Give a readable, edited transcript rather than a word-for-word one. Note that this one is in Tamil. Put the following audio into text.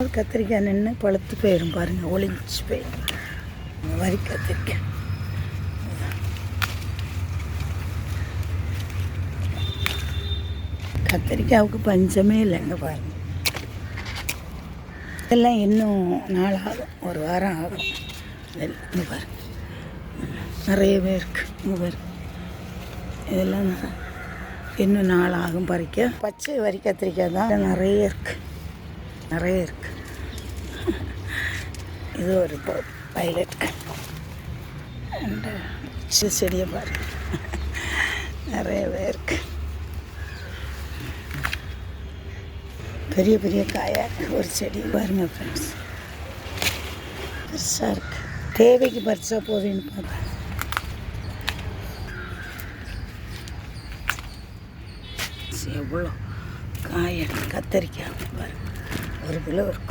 கத்திரிக்காய் நின்று பழுத்து போயிடும் பாருங்கள், ஒளிஞ்சு போயிடும். வரி கத்திரிக்காய் கத்திரிக்காவுக்கு பஞ்சமே இல்லைங்க பாருங்கள். இதெல்லாம் இன்னும் நாள் ஆகும், ஒரு வாரம் ஆகும். இங்கே பாருங்கள் நிறையவே இருக்குது. இங்கே பாருங்க, இதெல்லாம் இன்னும் நாள் ஆகும் பறிக்க. பச்சை வரி கத்திரிக்காய் தான் நிறைய இருக்குது, நிறைய இருக்குது. இது ஒரு பைலட் செடியை பாருங்க, நிறையவே இருக்குது. பெரிய பெரிய காயாக இருக்குது ஒரு செடி பாருங்க ஃப்ரெண்ட்ஸ், பெருசாக இருக்குது. தேவைக்கு பறிச்சா போதுன்னு பார்ப்பேன். எவ்வளோ காய கத்தரிக்காய் பாருங்க, 1 கிலோ இருக்கும்.